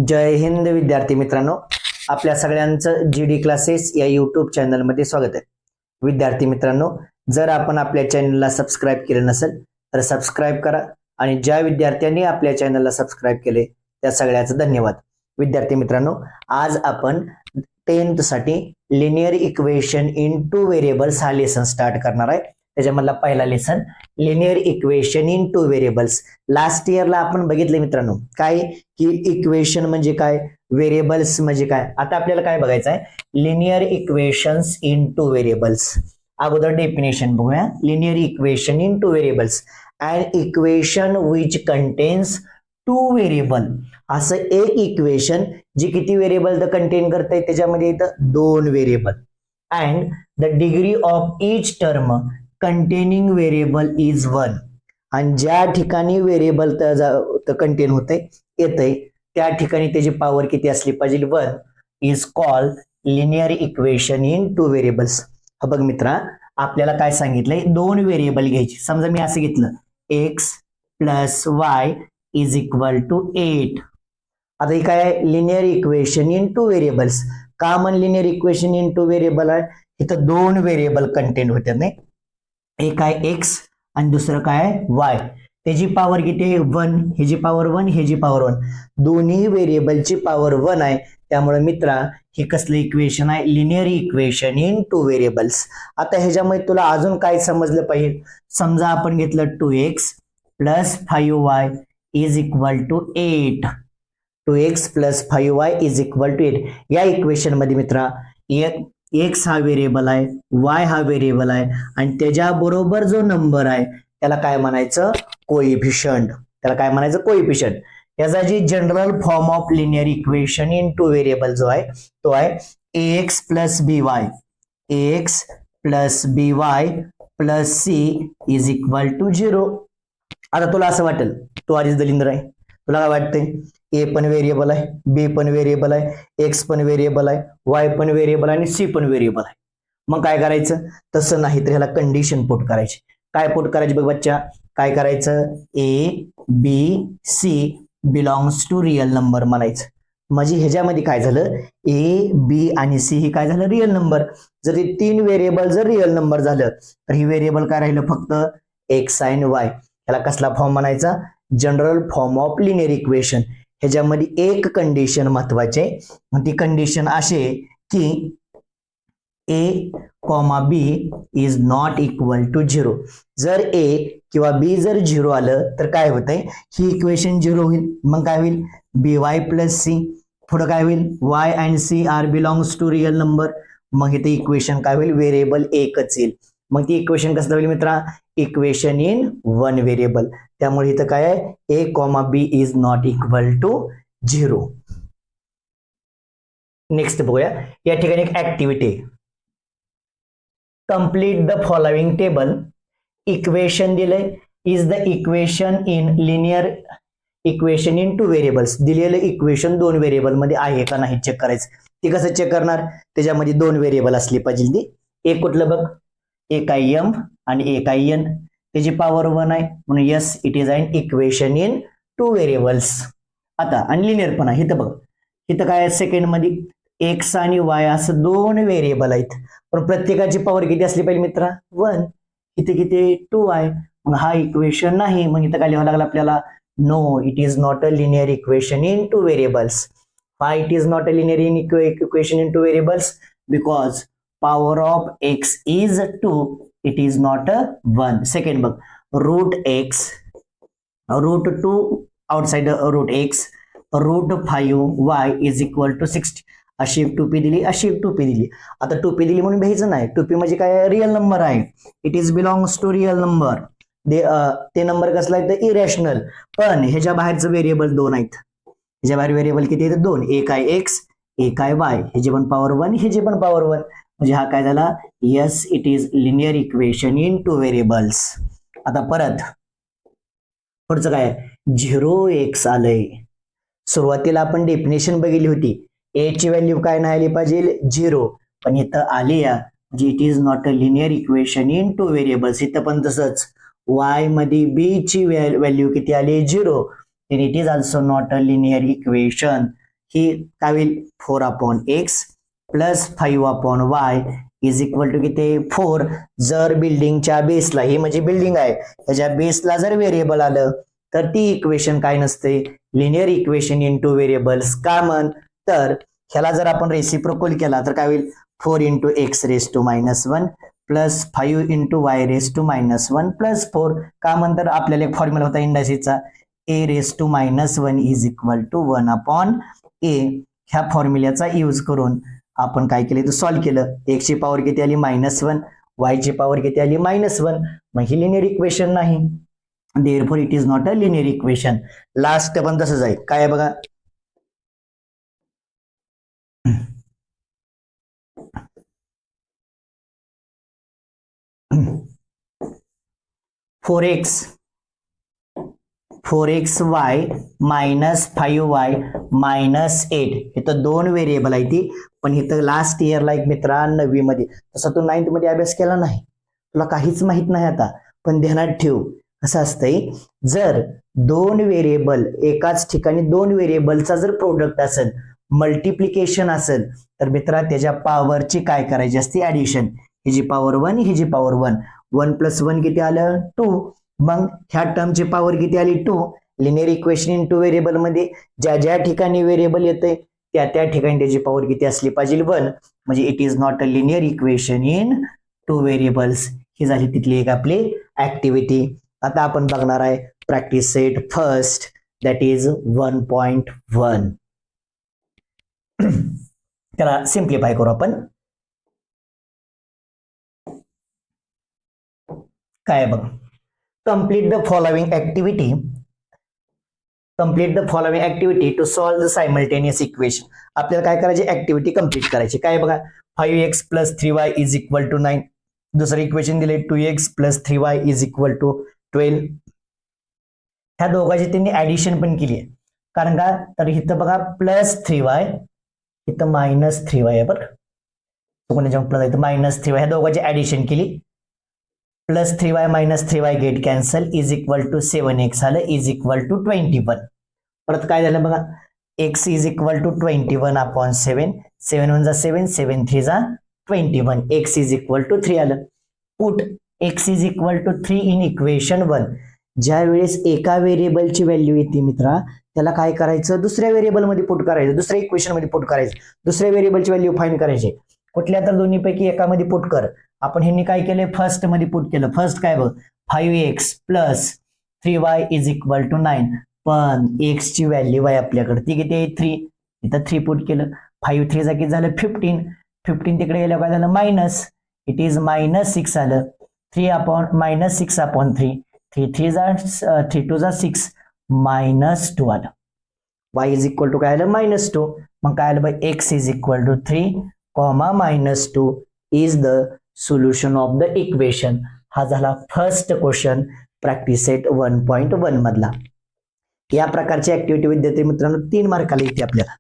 जय हिंद विद्यार्थी मित्रांनो, आपल्या सगळ्यांचं GD क्लासेस या यूट्यूब चॅनलमध्ये स्वागत आहे. विद्यार्थी मित्रांनो, जर आपण आपल्या चॅनलला सबस्क्राईब केले नसेल तर सबस्क्राईब करा आणि ज्या विद्यार्थ्यांनी आपल्या चॅनलला सबस्क्राईब केले त्या सगळ्याचं धन्यवाद. विद्यार्थी मित्रांनो, आज आपण 10th साठी linear equation in two variables हा लेसन स्टार्ट करणार आहे. त्याच्यामधला पहिला lesson linear equation in two variables. Last इयरला आपण बघितले मित्रांनो काय की इक्वेशन म्हणजे काय, व्हेरिएबल्स म्हणजे काय. आता आपल्याला काय बघायचं आहे, linear equations in two variables. अगोदर डेफिनेशन बघूया. Linear equation in two variables, and equation which contains two variable. असं एक इक्वेशन जे किती व्हेरिएबल कंटेन करते, त्याच्यामध्ये येतं दोन variable. And the degree of each term containing variable is 1. आणि ज्या ठिकाणी व्हेरिएबल कंटेन होते येते त्या ठिकाणी त्याची पॉवर किती असली पाहिजे, 1, is called linear equation in two variables. हा बघ मित्रा, आपल्याला काय सांगितलंय, दोन व्हेरिएबल घ्यायची. समजा मी असं घेतलं x plus y is equal to 8. आता हे काय आहे, linear equation in two variables. का म्हण linear equation in two variable आहे, इथं दोन व्हेरिएबल कंटेन होते नाही. एक आहे x आणि दुसरं काय आहे y. त्याची पॉवर किती आहे, 1. ह्याची पॉवर 1, ह्याची पॉवर 1. दोन्ही व्हेरिएबलची पॉवर 1 आहे. त्यामुळे मित्रा हे कसलं इक्वेशन आहे, linear equation in two variables. आता ह्याच्यामध्ये तुला अजून काय समजलं पाहिजे. समजा आपण घेतलं 2x plus 5y is equal to 8. 2x plus 5y is equal to 8. या इक्वेशन मध्ये मित्रा x हा व्हेरिएबल आहे, y हा व्हेरिएबल आहे, आणि त्याच्या बरोबर जो नंबर आहे त्याला काय म्हणायचं, कोइफिशियंट. त्याला काय म्हणायचं, कोइफिशियंट. याचा जी general form of linear equation in two variable जो आहे तो आहे ax plus by. ax plus by plus c is equal to 0. आता तुला असं वाटेल, तू आधीच दलिंद्र आहे, तुला काय वाटतंय, ए पण व्हेरिएबल आहे, बी पण व्हेरिएबल आहे, एक्स पण व्हेरिएबल आहे, वाय पण व्हेरिएबल आहे आणि सी पण व्हेरिएबल आहे. मग काय करायचं, तसं नाही तर ह्याला कंडिशन पुट करायची. काय पुट करायची बघ बच्चा, काय करायचं, A B C belongs to real number म्हणायचं. म्हणजे ह्याच्यामध्ये काय झालं, ए बी आणि सी ही काय झालं, रिअल नंबर. जर हे तीन व्हेरिएबल जर रिअल नंबर झालं तर ही व्हेरिएबल काय राहिलं, फक्त एक्स आणि वाय. ह्याला कसला फॉर्म म्हणायचा, general form of linear equation. ह्याच्यामध्ये एक कंडिशन महत्वाचे, ती कंडिशन असे की a comma b is not equal to 0. जर ए किंवा बी जर 0 आलं तर काय होतंय, ही इक्वेशन 0 होईल. मग काय होईल, बी वाय प्लस सी. पुढे काय होईल, Y and C are belongs to real number. मग इथे इक्वेशन काय होईल, व्हेरिएबल एकच येईल. मग ती इक्वेशन कसं होईल मित्रा, इक्वेशन इन वन व्हेरिएबल. त्यामुळे इथं काय आहे, a comma b is not equal to 0. Next बघूया, या ठिकाणी एक activity, complete the following table. Equation दिलंय, is the equation in linear equation in two variables. दिलेलं इक्वेशन दोन व्हेरिएबल मध्ये आहे का नाही चेक करायचं. ती कसं चेक करणार, त्याच्यामध्ये दोन व्हेरिएबल असली पाहिजे. ती एक कुठलं बघ, एक आहे एम आणि एक आहे एन. त्याची पॉवर 1 आहे म्हणून yes it is an equation in two variables. आता आणि लिनियर पण आहे. इथं बघ, इथं काय आहे, सेकंड मध्ये एक्स आणि वाय असं दोन व्हेरिएबल आहेत, पण प्रत्येकाची पॉवर किती असली पाहिजे मित्रा, 1. इथे किती, 2 आहे. मग हा इक्वेशन नाही. मग इथं काय लिहावं लागलं आपल्याला, no it is not a linear equation in two variables. Why it is not a linear equation in two variables, because power of x is 2, it is not a 1. Second bug, root x, root 2 outside the root x, root 5y is equal to 60. अशी 2p दिली, अशी 2p दिली. आता 2p दिली म्हणून भ्यायचं नाही, 2p म्हणजे काय, रिअल नंबर आहे. It is belongs to real number. ते नंबर कसला आहे तर इरॅशनल. पण ह्याच्या बाहेरचं व्हेरिएबल 2 आहेत. ह्याच्या बाहेर व्हेरिएबल किती आहेत, 2. एक आहे x, एक आहे y. ह्याची पण पॉवर 1, ह्याची पण पॉवर 1. म्हणजे हा काय झाला, yes it is linear equation in two variables. आता परत पुढचं काय, 0x आलंय. सुरुवातीला आपण डेफिनेशन बघितली होती, ए ची व्हॅल्यू काय नाही आली पाहिजे, 0. पण इथं आली या, म्हणजे it is not a linear equation in two variables. इथं पण तसंच, y मध्ये b ची व्हॅल्यू किती आली, 0. then it is also not a linear equation. ही काय होईल 4/x plus 5/y is equal to किती 4. जर बिल्डिंगच्या बेसला, ही म्हणजे बिल्डिंग आहे, त्याच्या बेसला जर व्हेरिएबल आलं तर ती इक्वेशन काय नसते, लिनियर इक्वेशन इंटू व्हेरिएबल्स. का म्हण तर ह्याला जर आपण रेसिप्रोकल केला तर काय होईल 4 into X raise to -1 plus 5 into Y raise to -1 plus 4. का म्हणतात आपल्याला एक फॉर्म्युला होता इंडायसिसचा a raise to -1 is equal to 1/a. ह्या फॉर्म्युल्याचा यूज करून आपण काय केलं तर सॉल्व्ह केलं. x ची पॉवर किती आली -1, y ची पॉवर किती आली -1. मग ही लिनियर इक्वेशन नाही, therefore it is not a linear equation. Last पण तसंच आहे. काय आहे बघा 4xy मायनस 5y मायनस 8. इथं दोन व्हेरिएबल आहे ती, पण इथं लास्ट इयरला एक मित्रा 9वी मध्ये, तसा तू 9th मध्ये अभ्यास केला नाही, तुला काहीच माहित नाही आता, पण ध्यानात ठेव कसं असतंय, जर दोन व्हेरिएबल एकाच ठिकाणी दोन व्हेरिएबलचा जर प्रोडक्ट असेल, मल्टिप्लिकेशन असेल, तर मित्रा त्याच्या पॉवरची काय करायची असते ऍडिशन. हिची पॉवर 1 हिची पॉवर 1. 1 + 1 किती आलं 2. मग ह्या टर्मची पॉवर किती आली 2. Linear equation in two variable मध्ये ज्या ज्या ठिकाणी व्हेरिएबल येते त्या त्या ठिकाणी त्याची पॉवर किती असली पाहिजे 1. म्हणजे it is not a linear equation in two variables. ही झाली तिथली एक आपली ऍक्टिव्हिटी. आता आपण बघणार आहे practice set first, that is 1.1. त्याला सिम्प्लिफाय करू आपण. काय बघ, complete the following activity to solve the simultaneous equation. आपल्याला काय करायची ऍक्टिव्हिटी कंप्लीट करायची. काय बघा 5x + 3y is equal to 9. दुसरं इक्वेशन दिले 2x + 3y is equal to 12. ह्या दोघांची त्यांनी ऍडिशन पण केली आहे. कारण का तर इथं बघा +3y इथं -3y आहे बरं, कोणाच्या प्लस इथं -3y, ह्या दोघांची ऍडिशन केली. +3y - 3y get cancel is equal to 7x आलं इज इक्वल टू 21. परत काय झालं बघा x is equal to 21/7. 7 1 7, 7 3 21. x is equal to 3 आलं. Put x is equal to 3 in equation 1. ज्या वेळेस एका व्हेरिएबलची व्हॅल्यू येते मित्रा, त्याला काय करायचं दुसऱ्या व्हेरिएबल मध्ये पुट करायचं, दुसऱ्या इक्वेशन मध्ये पुट करायचं, दुसऱ्या व्हेरिएबलची व्हॅल्यू फाइंड करायची. कुठल्या तर दोन्हीपैकी एकामध्ये पुट कर. आपण ह्यांनी काय केलं फर्स्ट मध्ये पुट केलं. फर्स्ट काय बघ 5x + 3y is equal to 9. पण x ची व्हॅल्यू आहे आपल्याकडे ती किती आहे 3. इथं 3 पुट केलं. 5 3 चा किती झालं 15. 15 तिकडे गेलं काय झालं मायनस, इट इज -6 आलं. 3/-6/3. 3 3 3 2 6 -2 आलं. y इज इक्वल टू काय आलं -2. मग काय आलं बाई x is equal to 3, -2 is the solution of the equation. हा झाला फर्स्ट क्वेश्चन प्रॅक्टिस सेट 1.1 मधला. या प्रकारची ऍक्टिव्हिटी विद्यार्थी मित्रांनो 3 मार्काला येते आपल्याला.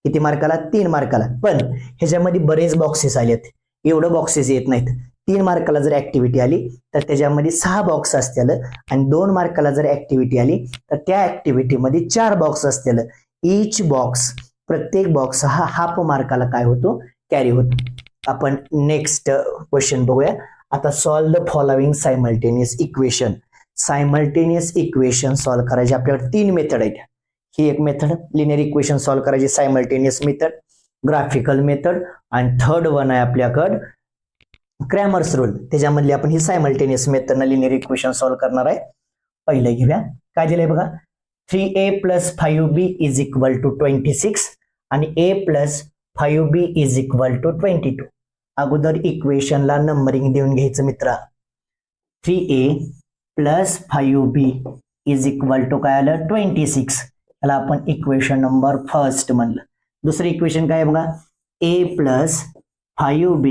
किती मार्काला 3 मार्काला. पण ह्याच्यामध्ये बरेच बॉक्सेस आलेत, एवढं बॉक्सेस येत नाहीत. 3 मार्काला जर ऍक्टिव्हिटी आली तर त्याच्यामध्ये 6 बॉक्स असतील आणि 2 मार्काला जर ऍक्टिव्हिटी आली तर त्या ऍक्टिव्हिटीमध्ये 4 बॉक्स असतील. इच बॉक्स, प्रत्येक बॉक्स हा हाफ मार्काला काय होतो कॅरी होतो. आपण नेक्स्ट क्वेश्चन बघूया. आता solve the following simultaneous equation. Simultaneous equation solve करायचे आपल्याकडे 3 मेथड आहेत. ही एक मेथड लिनियर इक्वेशन सॉल्व करायची सायमल्टेनियस मेथड, ग्राफिकल मेथड, आणि थर्ड वन आहे आपल्याकडे क्रॅमर्स रूल. त्याच्यामधली आपण ही सायमल्टेनियस मेथडनं लिनियर इक्वेशन सॉल्व करणार आहे. पहिलं घेऊया. काय दिलंय बघा 3a + 5b is equal to 26 आणि a + 5b is equal to 22. अगोदर इक्वेशनला नंबरिंग देऊन घ्यायचं मित्रा. 3a + 5b is equal to काय आलं 26. याला आपण इक्वेशन नंबर फर्स्ट म्हणलं. दुसरं इक्वेशन काय बघा a + 5b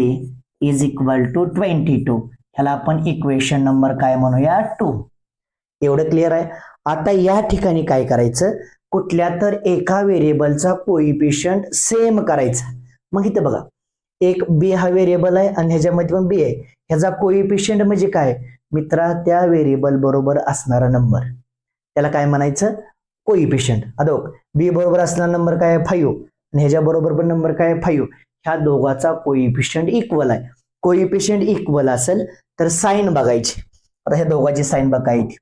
is equal to 22. ह्याला आपण इक्वेशन नंबर काय म्हणूया 2. एवढं क्लिअर आहे. आता या ठिकाणी काय करायचं, कुठल्या तर एका व्हेरिएबलचा कोइफिशियंट सेम करायचा. मग इथं बघा एक बी हा व्हेरिएबल आहे आणि ह्याच्यामध्ये पण बी आहे. ह्याचा कोइफिशियंट म्हणजे काय मित्रा, त्या व्हेरिएबल बरोबर असणारा नंबर, त्याला काय म्हणायचं कोइफिशियंट. अदोक बी बरोबर असणारा नंबर काय आहे 5 आणि ह्याच्या बरोबर पण नंबर काय आहे 5. ह्या दोघाचा कोइफिशियंट इक्वल आहे. कोइफिशियंट इक्वल असेल तर साइन बघायची. आता ह्या दोघांची साइन बघायची.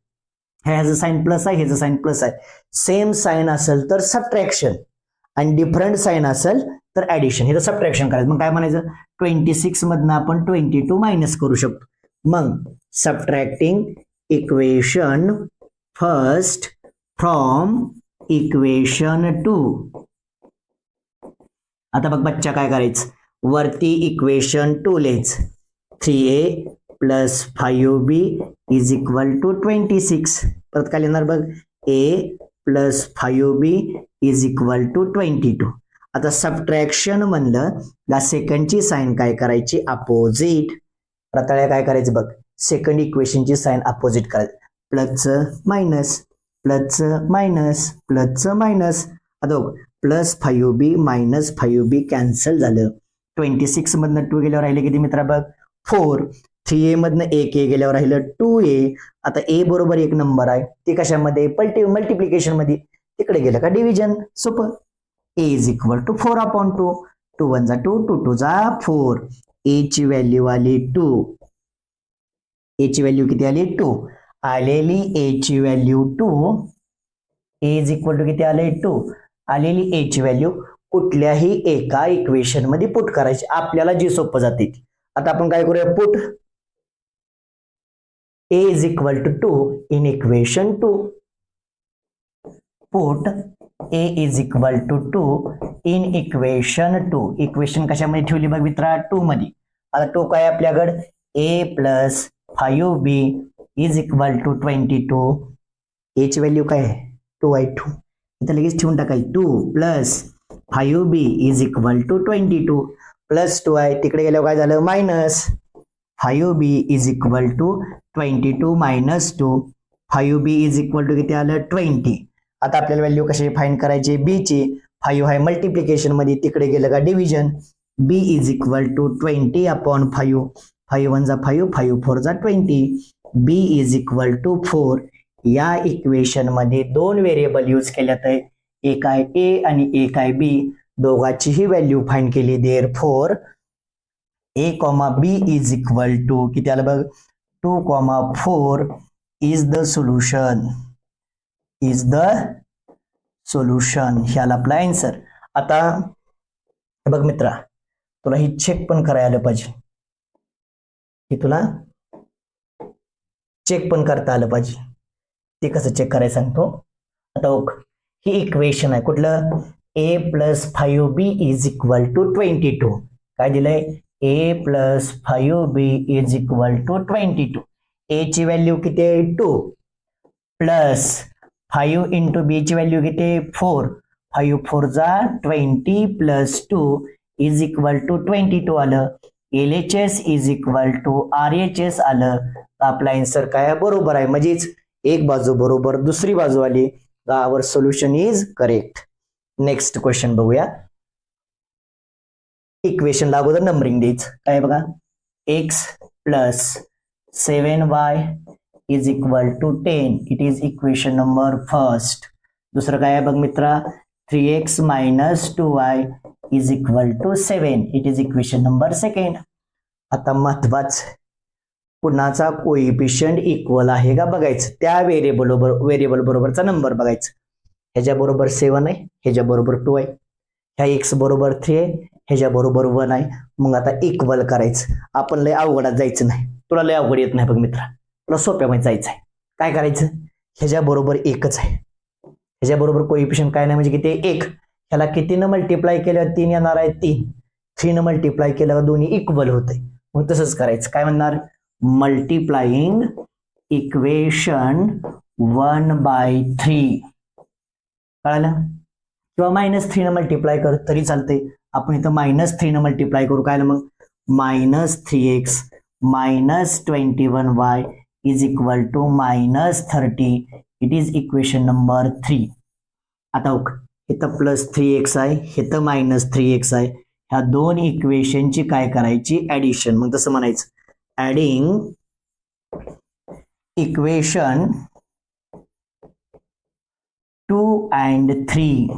ह्याचं साइन प्लस आहे, ह्याचं साइन प्लस आहे. सेम साइन असेल तर सबट्रॅक्शन आणि डिफरंट साइन असेल तर ऍडिशन. हे सबट्रॅक्शन करायचं. मग काय म्हणायचं 26 मधनं आपण 22 मायनस करू शकतो. मग subtracting equation first from equation 2. आता बघ बच्चा काय करायचं, वरती इक्वेशन 2 लिहायचं. 3a plus 5b is equal to 26. परत काय लिहिणार बघ, a plus 5b is equal to 22. आता सबट्रॅक्शन म्हणलं का सेकंडची साइन काय करायची, अपोजिट. आता काय करायचं बघ, सेकंड इक्वेशनची साइन अपोजिट करायची. प्लसचं मायनस, प्लसचं मायनस, प्लसचं मायनस. आता बघ plus 5b minus 5b cancel झालं. 26 मधनं 2 गेल्यावर राहिले किती मित्रा बघ 4. 3a मधनं 1a गेल्यावर राहिलं 2a. आता a बरोबर एक नंबर आहे, ते कशामध्ये मल्टिप्लिकेशन मध्ये, तिकडे गेलं का डिव्हिजन. सोपं. a is equal to 4/2. 2 1 जा 2, 2 2 जा 4. a ची व्हॅल्यू आली 2. a ची व्हॅल्यू किती आली 2. आलेली a ची value 2. a is equal to किती आले 2. आलेली a ची व्हॅल्यू कुठल्याही एका इक्वेशन मध्ये पुट करायची, आपल्याला जी सोपं जाते. आता आपण काय करूया, put a is equal to 2 in equation 2. Put a is equal to 2 in equation 2. Equation कशामध्ये ठेवली बघ मित्रा 2 मध्ये. आता 2 काय आपल्याकडे a plus 5b is equal to 22. a ची व्हॅल्यू काय आहे 2 आहे 2. इथं लगेच ठेवून टाकायची 2 plus 5b is equal to 22 plus 2 आहे, तिकडे गेल्यावर काय झालं minus 5b is equal to 22 minus 2. 5b is equal to किती आलं 20. आता आपल्याला व्हॅल्यू कशी फाइंड करायची, b ची. 5 आहे मल्टिप्लिकेशन मध्ये, तिकडे गेलं का division. b is equal to 20/5. 5 1 जा 5, 5 4 जा 20. b is equal to 4. या इक्वेशन मध्ये दोन व्हेरिएबल यूज केल्यात आहे, एक आहे a आणि एक आहे b. दोघांचीही व्हॅल्यू फाइंड केली. Therefore a, b is equal to किती आलं बघ 2,4 is the solution. Is the solution. ह्याला आपला आन्सर. आता बघ मित्रा, तुला ही चेक पण करायला पाहिजे, ही तुला चेक पण करता आलं पाहिजे. ते कसं चेक करायचं सांगतो. आता ही इक्वेशन आहे, कुठलं a plus 5b is equal to 22. काय दिलंय a plus 5b is equal to 22. a ची व्हॅल्यू किती आहे 2 प्लस 5 इंटू b ची व्हॅल्यू किती 4. 5 4 जा 20 प्लस 2 इज इक्वल टू 22 आलं. LHS is equal to RHS आलं. तर आपला आन्सर काय बरोबर आहे. म्हणजेच एक बाजू बरोबर, दुसरी बाजू आली. Our solution is correct. Next question बघूया. इक्वेशन अगोदर नंबरिंग द्यायचं. काय बघा, x plus 7y is equal to 10. It is equation number first. दुसरं काय आहे बघ मित्रा, 3x minus 2y is equal to 7. It is equation number second. आता महत्वाचं, कुणाचा कोइफिशियंट इक्वल आहे का बघायचं. त्या व्हेरिएबल बरोबरचा नंबर बघायचं. ह्याच्या बरोबर 7 आहे, ह्याच्या बरोबर 2 आहे, ह्या x बरोबर 3 आहे, ह्याच्या बरोबर 1 आहे. मग आता इक्वल करायचं. आपण लय अवघडात जायचं नाही, तुला लय अवघड येत नाही बघ मित्रा, तुला सोप्यामध्ये जायचं आहे. काय करायचं, ह्याच्या बरोबर एकच आहे, ह्याच्या बरोबर कोइफिशियंट काय नाही म्हणजे किती 1. ह्याला कितीनं मल्टिप्लाय केलं 3 येणार आहे 3. 3 न मल्टिप्लाय केल्यावर दोन्ही इक्वल होते. मग तसंच करायचं. काय म्हणणार, मल्टिप्लाइंग इक्वेशन 1/3. कळालं, किंवा -3 न मल्टिप्लाय कर तरी चालते. आपण इथं -3 न मल्टिप्लाय करू. काय मग -3x minus 21y is equal to -30. It is equation number 3. आता इथं +3x आहे, इथं -3x आहे. ह्या दोन इक्वेशनची काय करायची, ऍडिशन. मग तसं म्हणायचं, ऍडिंग इक्वेशन 2 and 3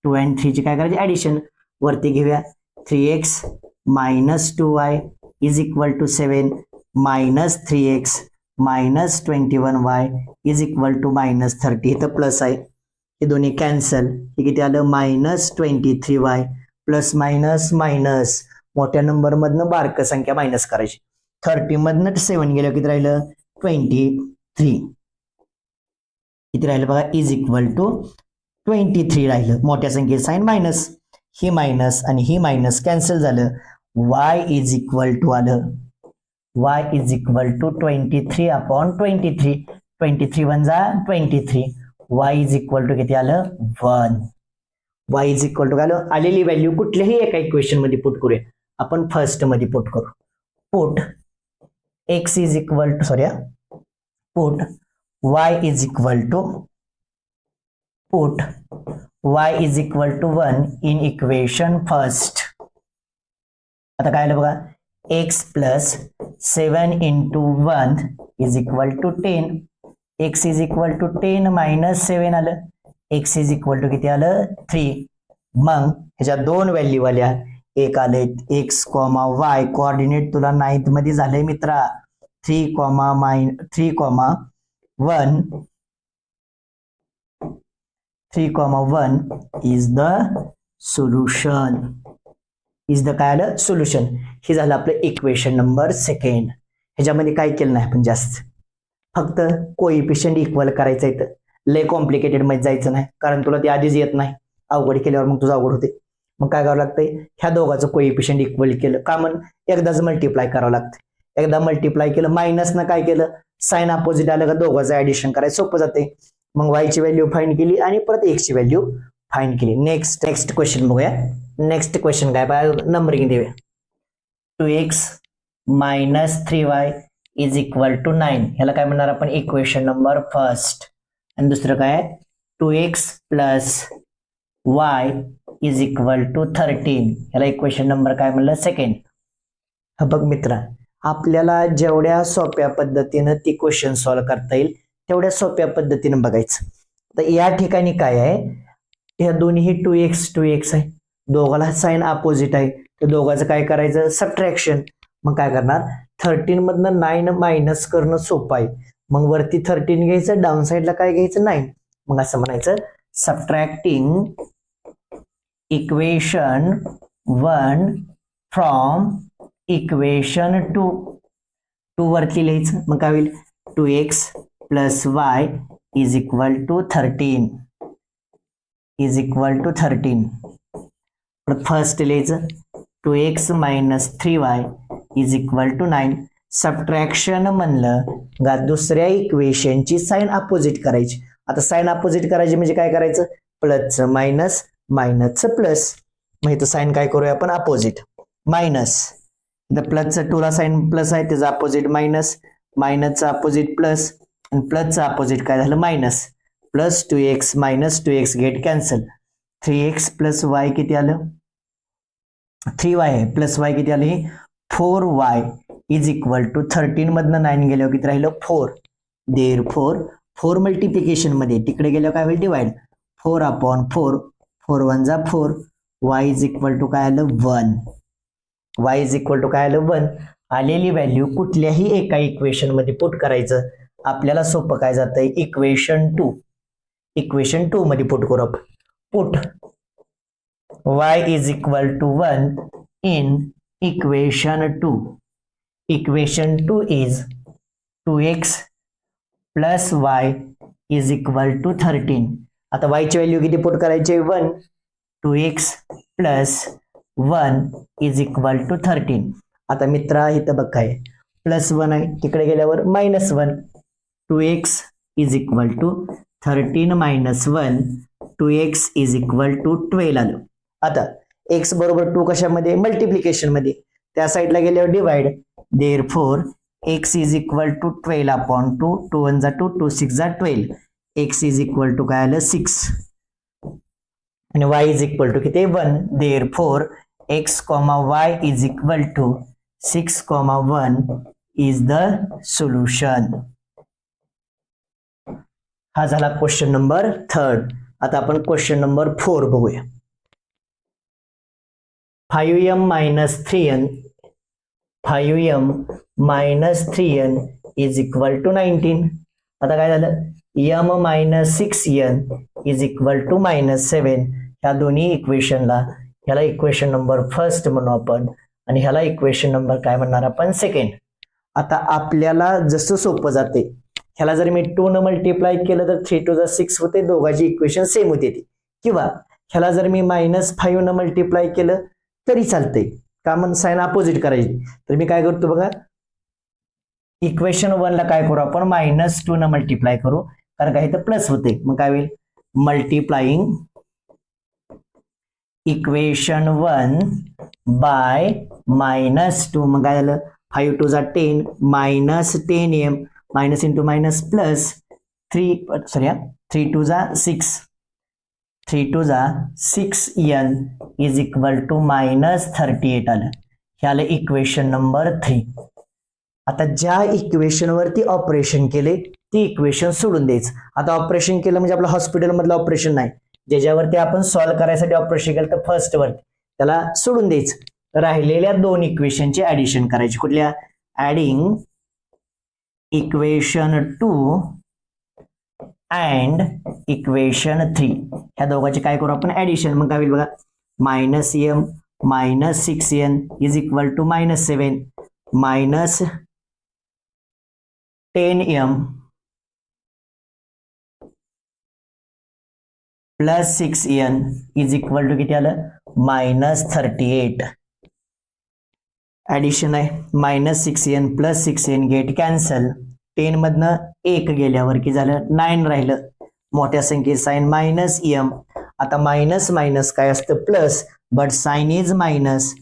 2 and 3 ची काय करायची ऍडिशन वरती घेऊया 3x minus 2y is equal to 7 minus 3x minus 21y is equal to minus 30 इथं प्लस आहे हे दोन्ही कॅन्सल हे किती आलं minus 23y plus minus minus मोठ्या नंबर मधनं बारक संख्या मायनस करायची 30 मधनं 7 गेलं किती राहिलं 23 किती राहिलं बघा इज इक्वल टू 23 राहिलं मोठ्या संख्येचं साइन मायनस ही मायनस आणि ही मायनस कॅन्सल झालं y इज इक्वल टू आलं y is equal to 23 upon 23 23 one जा 23 y इज इक्वल टू किती आलं 1 y इज इक्वल टू आलं आलेली व्हॅल्यू कुठल्याही एका इक्वेशन मध्ये पुट करूया आपण फर्स्ट मध्ये पुट करू put x is equal to sorry put y is equal to put y is equal to 1 in equation first. आता काय आलं बघा x plus 7 into 1 is equal to 10 x is equal to 10 minus 7 आलं x is equal to किती आलं 3 मग ह्याच्या दोन व्हॅल्यू आल्या एक आले x, y कोऑर्डिनेट तुला 9th मध्ये झालंय मित्रा 3, 1 is the solution is the काय आलं सोल्युशन हे झालं आपलं इक्वेशन नंबर सेकंड ह्याच्यामध्ये काय केलं नाही आपण जास्त फक्त कोइफिशियंट इक्वल करायचं इथं लय कॉम्प्लिकेटेड मध्ये जायचं नाही कारण तुला ते आधीच येत नाही अवघड केल्यावर मग तुझं अवघड होते मग काय करावं लागतंय ह्या दोघांचं कोइफिशियंट इक्वल केलं का म्हण एकदाच मल्टिप्लाय करावं लागतं एकदा मल्टिप्लाय केलं मायनस ना काय केलं साइन अपोजिट आलं का दोघांचं ऍडिशन करायचं सोपं जाते मग y ची व्हॅल्यू फाइंड केली आणि परत x ची व्हॅल्यू फाइंड केली नेक्स्ट क्वेश्चन बघूया नेक्स्ट क्वेश्चन काय पाहिजे नंबरिंग देऊया 2x minus 3y is equal to 9 ह्याला काय म्हणणार आपण इक्वेशन नंबर फर्स्ट आणि दुसरं काय 2x plus y is equal to 13 ह्याला इक्वेशन नंबर काय म्हणलं सेकंड हा बघ मित्रा आपल्याला जेवढ्या सोप्या पद्धतीनं ती क्वेश्चन सॉल्व्ह करता येईल तेवढ्या सोप्या पद्धतीनं बघायचं तर या ठिकाणी काय आहे या दोन्ही 2x आहे दोघाला साइन अपोजिट आहे तर दोघांचं काय करायचं सबट्रॅक्शन मग काय करणार 13 मधनं 9 मायनस करणं सोपं आहे मग वरती 13 घ्यायचं डाऊन साइडला काय घ्यायचं 9 मग असं म्हणायचं सबट्रॅक्टिंग इक्वेशन 1 फ्रॉम इक्वेशन 2 वरती लिहायचं मग काय होईल 2x plus y is equal to 13 first लिहायचं 2x minus 3y is equal to 9 subtraction म्हणलं गा दुसऱ्या इक्वेशनची साइन अपोजिट करायची आता साइन अपोजिट करायची म्हणजे काय करायचं प्लसचं मायनस मायनसचं प्लस मग इथं साइन काय करूया आपण अपोजिट मायनस प्लसचं 2 ला साइन प्लस आहे त्याचं अपोजिट मायनस मायनसचं अपोजिट प्लस आणि प्लसचं अपोजिट काय झालं minus plus 2x minus 2x get cancel 3x plus y किती आलं 3y आहे प्लस y किती आलं हे 4y इज इक्वल टू 13 मधनं 9 गेल्यावर किती राहिलं 4 देअरफॉर 4 मल्टिप्लिकेशन मध्ये तिकडे गेल्यावर काय होईल डिवाइड 4 अपॉन 4 4 1 जा 4 y इज इक्वल टू काय आलं 1 y इज इक्वल टू काय आलं 1 आलेली व्हॅल्यू कुठल्याही एका इक्वेशन मध्ये पुट करायचं आपल्याला सोपं काय जातंय इक्वेशन 2 मध्ये पुट करू आपण put y is equal to 1 in equation 2 equation 2 is 2x plus y is equal to 13 आता y ची व्हॅल्यू किती पुट करायची 1 2x plus 1 is equal to 13 आता मित्रा इथं बघ काय प्लस 1 आहे तिकडे गेल्यावर minus 1 2x is equal to 13 minus 1 2x is equal to 12 आलं आता x बरोबर 2 कशामध्ये मल्टिप्लिकेशन मध्ये त्या साईडला गेल्यावर divide therefore x is equal to 12 upon 2 2 1 जा 2 2 6 जा 12 x इज इक्वल टू काय आलं 6 आणि y इज इक्वल टू किती 1 therefore x, y is equal to 6, 1 is the solution हा झाला क्वेश्चन नंबर थर्ड आता आपण क्वेश्चन नंबर 4 बघूया. 5m minus 3n 5m minus 3n is equal to 19. आता काय झालं, m minus 6n is equal to -7. ह्या दोन्ही इक्वेशनला, ह्याला इक्वेशन नंबर फर्स्ट म्हणू आपण आणि ह्याला इक्वेशन नंबर काय म्हणणार आपण, सेकंड. आता आपल्याला जसं सोपं जाते, ह्याला जर मी 2 न मल्टिप्लाय केलं तर 3 to the 6 होते, दोघांची इक्वेशन सेम होते ती. किंवा ह्याला जर मी -5 न मल्टिप्लाय केलं तरी चालतंय, कॉमन साइन अपोजिट करायची. तर मी काय करतो बघा, इक्वेशन 1 ला काय करू आपण, -2 न मल्टिप्लाय करू, कारण काय इथं प्लस होते. मग काय होईल, मल्टिप्लाइंग इक्वेशन 1 बाय -2. मग काय झालं, 5 to the 10 -10m minus into minus plus 3 to the 6 3 to the 6n is equal to -38 आलं. हे आलं इक्वेशन नंबर 3. आता ज्या इक्वेशन वरती ऑपरेशन केले ती इक्वेशन सोडून द्यायचं. आता ऑपरेशन केलं म्हणजे आपलं हॉस्पिटल मधलं ऑपरेशन नाही, ज्याच्यावरती आपण सॉल्व्ह करायसाठी ऑपरेशन केलं तर फर्स्ट वरती त्याला सोडून द्यायचं. राहिलेल्या 2 इक्वेशनची ऍडिशन करायची. कुठल्या, ऍडिंग इक्वेशन 2 अँड इक्वेशन 3. ह्या दोघांचे काय करू आपण, ऍडिशन. मग काय होईल बघा, -m minus 6n is equal to -7 minus 10m plus 6n is equal to किती आलं, -38. ऍडिशन आहे, -6n plus 6n get cancel. 10 मधनं 1 गेल्यावर की झालं 9 राहिलं. मोठ्या संख्ये साइन -m. आता मायनस मायनस काय असतं, plus, but sign is minus.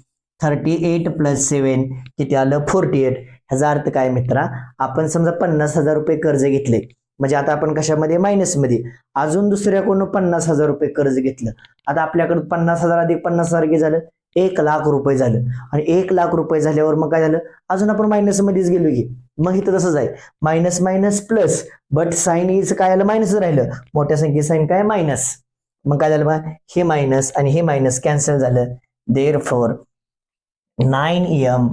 38 प्लस 7 किती आलं, 48. ह्याचा अर्थ काय मित्रा, आपण समजा 50,000 रुपये कर्ज घेतले, म्हणजे आता आपण कशामध्ये, मायनस मध्ये. अजून दुसऱ्या कोण 50,000 रुपये कर्ज घेतलं. आता आपल्याकडे 50,000 अधिक 50,000 किती झालं, 1,00,000 रुपये झालं. आणि 1,00,000 रुपये झाल्यावर मग काय झालं, अजून आपण मायनस मध्येच गेलो की. मग इथं तसंच आहे, minus minus plus, but sign is काय आलं, मायनस राहिलं. मोठ्या संख्ये साइन काय, मायनस. मग काय झालं बघा, हे मायनस आणि हे मायनस कॅन्सल झालं. Therefore 9m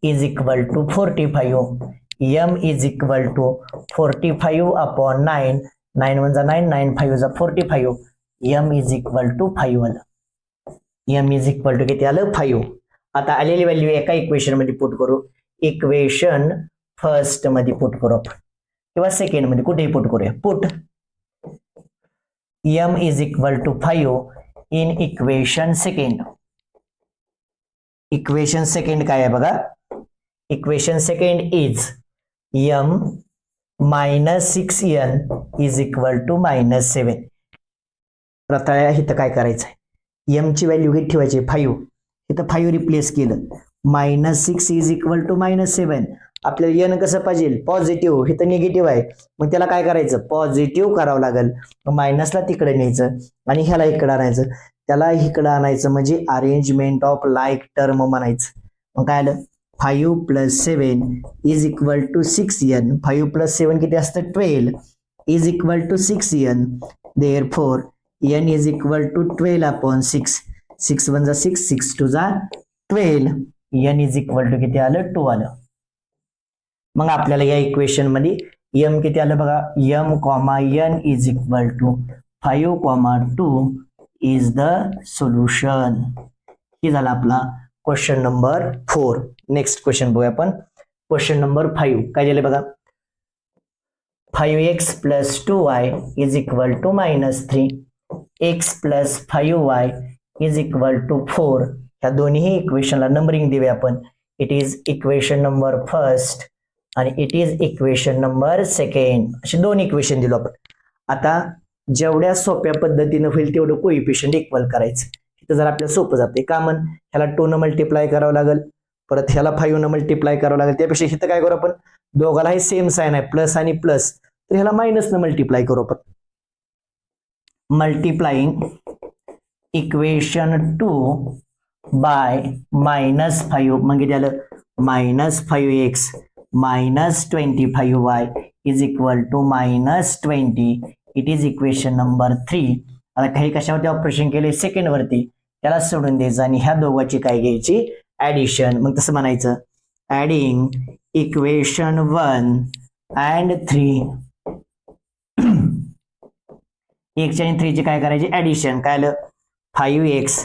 is equal to 45. m is equal to 45 upon 9. 9 1 9, 9 5 45. m is equal to 5 आलं. m इज इक्वल टू किती आलं, 5. आता आलेली व्हॅल्यू एका इक्वेशन मध्ये पुट करू. इक्वेशन फर्स्ट मध्ये पुट करू आपण, किंवा सेकंड मध्ये, कुठेही पुट करूया. Put m is equal to 5 in equation second. Equation second काय आहे बघा, equation second is m -6n is equal to -7. प्रथाया इथं काय करायचंय, m ची व्हॅल्यू किती ठेवायची, 5. इथं 5 रिप्लेस केलं. -6 इज इक्वल टू -7. आपल्याला n कसं पाहिजे, पॉझिटिव्ह. इथं निगेटिव्ह आहे, मग त्याला काय करायचं, पॉझिटिव्ह करावं लागेल. मायनसला तिकडे न्यायचं आणि ह्याला इकडे आणायचं. त्याला इकडे आणायचं म्हणजे अरेंजमेंट ऑफ लाईक टर्म म्हणायचं. मग काय आलं, 5 plus 7 is equal to 6n. 5 plus 7 किती असतं, 12 is equal to 6n. Therefore n is equal to 12 upon 6. 6 1 6, 6 2 12. n is equal to किती आलं, 2 आलं. मग आपल्याला या इक्वेशन मध्ये m किती आलं बघा, m, n is equal to 5, 2 is the solution. हे झालं आपला क्वेश्चन नंबर 4. नेक्स्ट क्वेश्चन बघूया आपण. क्वेश्चन नंबर 5 काय दिले बघा, 5x plus 2y is equal to -3. x plus 5y is equal to 4. ह्या दोन्ही इक्वेशनला नंबरिंग देऊया आपण. It is equation number first आणि it is equation number second. असे 2 इक्वेशन दिलो आपण. आता जेवढ्या सोप्या पद्धतीने होईल तेवढं कोइफिशियंट इक्वल करायचं. इथं जर आपल्याला सोपं जाते, कॉमन ह्याला 2 न मल्टिप्लाय करावं लागेल, परत ह्याला 5 न मल्टिप्लाय करावं लागेल. त्यापेक्षा इथं काय करू आपण, दोघालाही सेम साइन आहे, प्लस आणि प्लस, तर ह्याला मायनस न मल्टिप्लाय करू आपण. Multiplying equation 2 by -5. मग किती आलं, -5x -25y is equal to -20 it is equation number 3. आता काही कशावरती ऑपरेशन केले, सेकंड वरती, त्याला सोडून द्यायचं आणि ह्या दोघांची काय घ्यायची, ऍडिशन. मग तसं म्हणायचं ऍडिंग इक्वेशन 1 and 3. 1 आणि 3 ची काय करायची, ऍडिशन. काय आलं, 5x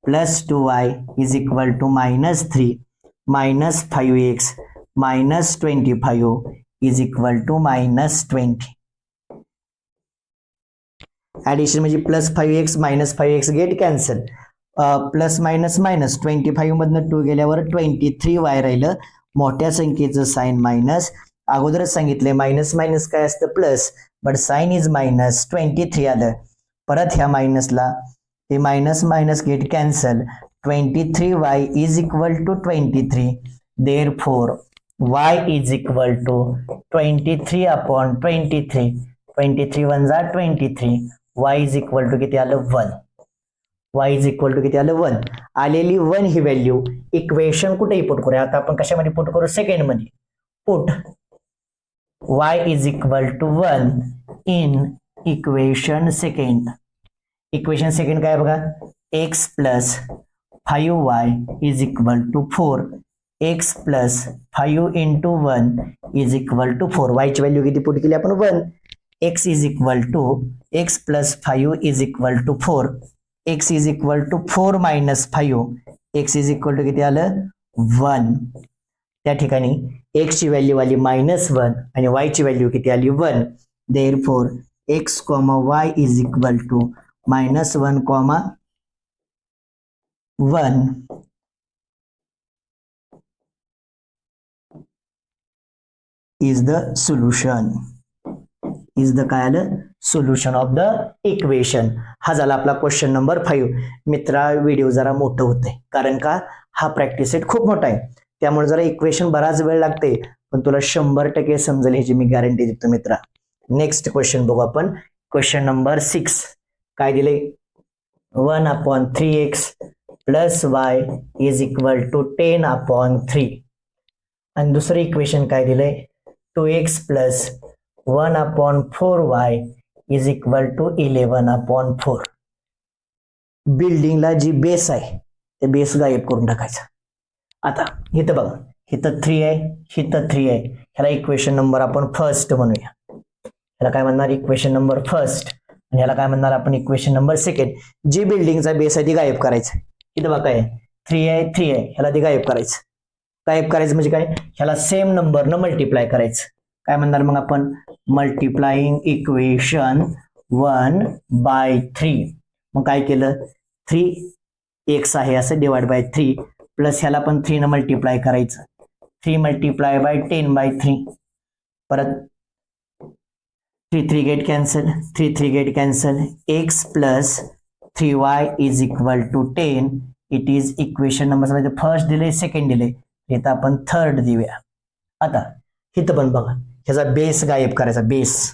plus 2y is equal to -3 minus 5x minus 25 is equal to -20. Addition म्हणजे plus 5x minus 5x get cancel, plus minus minus 25 मधनं 2 गेल्यावर 23y राहिलं. मोठ्या संख्येचं साइन मायनस, अगोदरच सांगितले मायनस मायनस काय असतं plus, but sign is minus, 23 आलं. परत ह्या मायनसला हे minus minus get cancel, 23y is equal to 23. Therefore y is equal to 23 upon 23. 23 1 जा 23. y इज इक्वल टू किती आलं, 1. y इज इक्वल टू किती आलं, 1. आलेली 1 ही व्हॅल्यू इक्वेशन कुठेही पुट करूया. आता आपण कशामध्ये पुट करू, सेकंड मध्ये. Put y is equal to 1 in equation second. Equation second काय बघा, x plus 5y is equal to 4. x plus 5 into 1 is equal to 4. y ची व्हॅल्यू किती पुट केली आपण, 1. x is equal to x plus 5 is equal to 4. x is equal to 4 minus 5. x is equal to किती आलं, 1. त्या ठिकाणी x ची value आली -1 आणि y ची व्हॅल्यू किती आली, 1. Therefore x, y is equal to -1, -1 is the solution. is the काय आलं, सोल्युशन ऑफ द इक्वेशन. हा झाला आपला क्वेश्चन नंबर 5. मित्रा, व्हिडिओ जरा मोठं होते कारण का हा प्रॅक्टिस सेट खूप मोठा आहे, त्यामुळे जरा इक्वेशन बराच वेळ लागते, पण तुला 100% समजेल ह्याची मी गॅरंटी देतो मित्रा. नेक्स्ट क्वेश्चन बघू आपण. क्वेश्चन नंबर 6 काय दिले, 1 upon 3x plus y is equal to 10 upon 3. आणि दुसरं इक्वेशन काय दिलंय, 2x plus 1 upon 4y is equal to 11 upon 4. बिल्डिंगला जी बेस आहे ते बेस गायब करून टाकायचा. आता इथं बघा, इथं 3 आहे, इथं 3 आहे. ह्याला इक्वेशन नंबर आपण फर्स्ट म्हणूया. ह्याला काय म्हणणार, इक्वेशन नंबर फर्स्ट. आणि ह्याला काय म्हणणार आपण, इक्वेशन नंबर सेकंड. जी बिल्डिंगचा बेस आहे ती गायब करायचं. इथं बघा काय 3 आहे, 3 आहे, ह्याला ती गायब करायचं. गायब करायचं म्हणजे काय, ह्याला सेम नंबर न मल्टिप्लाय करायचं. काय म्हणणार मग आपण, मल्टिप्लाइंग इक्वेशन 1 बाय 3. मग काय केलं, 3x आहे असं डिवाइड बाय 3 प्लस ह्याला पण 3 न मल्टिप्लाय करायचं. 3 मल्टिप्लाय बाय 10 बाय 3. परत 3 3 get cancel, 3 3 get cancel. x plus 3y is equal to 10. It is equation number first दिले, सेकंड दिले, इथं आपण थर्ड देऊया. आता इथं पण बघा, ह्याचा बेस गायब करायचा. बेस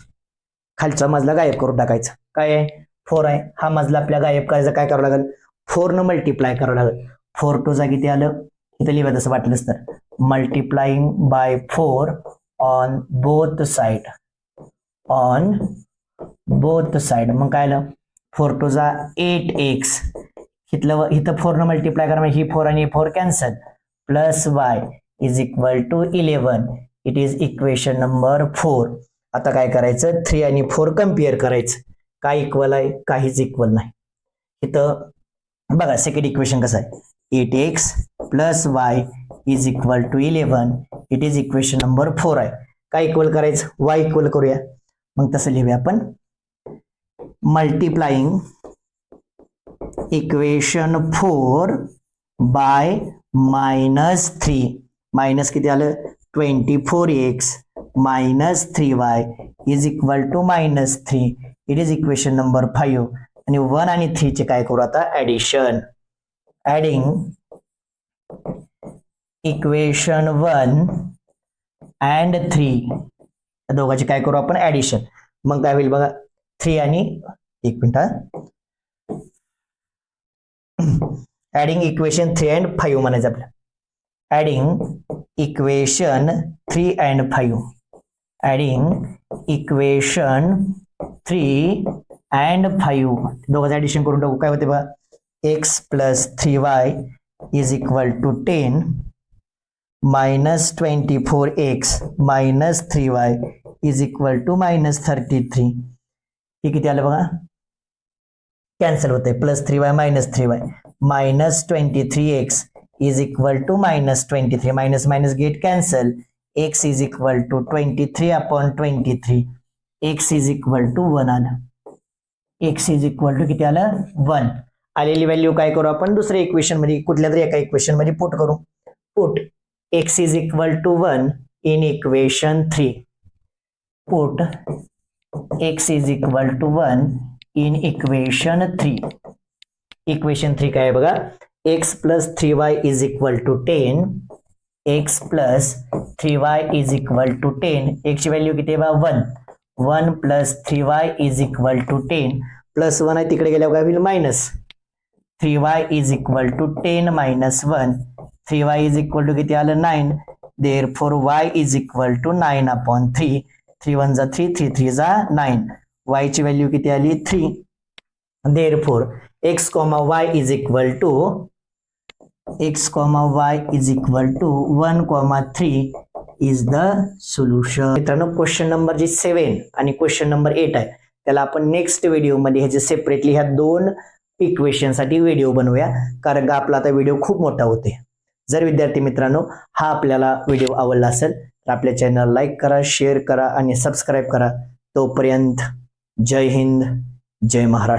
खालचा मजला गायब करून टाकायचा. काय आहे, 4 आहे, हा मजला आपल्या गायब करायचा. काय करावं लागेल, 4 न मल्टिप्लाय करावं लागेल. 4 टू जा किती आलं, इथं लिहिलं तसं वाटलंच तर, multiplying by 4 on both side. On both side. मग काय आलं, 4 टू जा 8x. इथं 4 न मल्टिप्लाय करा, ही 4 आणि 4 cancel, plus y is equal to 11. It is equation number 4. आता काय करायचं, 3 आणि 4 कम्पेअर करायचं. काय इक्वल आहे, काहीच इक्वल नाही. इथं बघा सेकंड इक्वेशन कसं आहे, 8x plus y is equal to 11. It is equation number 4 आहे. काय इक्वल करायचं, y इक्वल करूया. मग तसं लिहूया आपण, मल्टिप्लाइंग इक्वेशन 4 बाय -3. मायनस किती आलं, 24x minus 3y is equal to -3. It is equation number 5. आणि 1 आणि 3 चे काय करू आता, ऍडिशन. Adding equation 1 and 3. या दोघांचे काय करू आपण, ऍडिशन. मग काय होईल बघा, 3 आणि 1 मिनिट, ऍडिंग इक्वेशन 3 अँड 5 म्हणायचं आपलं. Adding equation 3 and 5. Adding equation 3 and 5 दोघांचं ऍडिशन करून टाकू. काय होते बघा, x plus 3y is equal to 10 minus 24x minus 3y is equal to minus 33. हे किती आलं बघा, कॅन्सल होते. Plus 3y minus 3y minus 23x is equal to minus 23. Minus minus get cancel. x is equal to 23 upon 23. x is equal to 1 आलं. x is equal to किती आलं, 1. आलेली value काय करू आपण, दुसऱ्या इक्वेशन मध्ये, कुठल्या तरी एका इक्वेशन मध्ये पुट करू. Put x is equal to 1 in equation 3. Put x is equal to 1 in equation 3. Equation 3 काय आहे बघा, x plus 3y is equal to 10. x plus 3y is equal to 10. x ची व्हॅल्यू किती आहे बघा, 1. 1 plus 3y is equal to 10. Plus 1 आहे तिकडे गेल्यावर काय होईल, minus. 3y is equal to 10 minus 1. 3y is equal to किती आलं, 9. Therefore y is equal to 9 upon 3. 3 1 जा 3, 3 3 जा 9. y ची व्हॅल्यू किती आली, 3. Therefore x, y is equal to 1, 3 is the solution. मित्रांनो, क्वेश्चन नंबर जी 7 आणि क्वेश्चन नंबर 8 आहे त्याला आपण नेक्स्ट व्हिडिओ मध्ये ह्याचे सेपरेटली ह्या दोन इक्वेशन साठी व्हिडिओ बनवूया, कारण का आपला आता व्हिडिओ खूप मोठा होते. जर विद्यार्थी मित्रांनो हा आपल्याला व्हिडिओ आवडला असेल तर आपल्या चॅनल लाईक करा, शेअर करा आणि सबस्क्राईब करा. तोपर्यंत जय हिंद, जय महाराष्ट्र.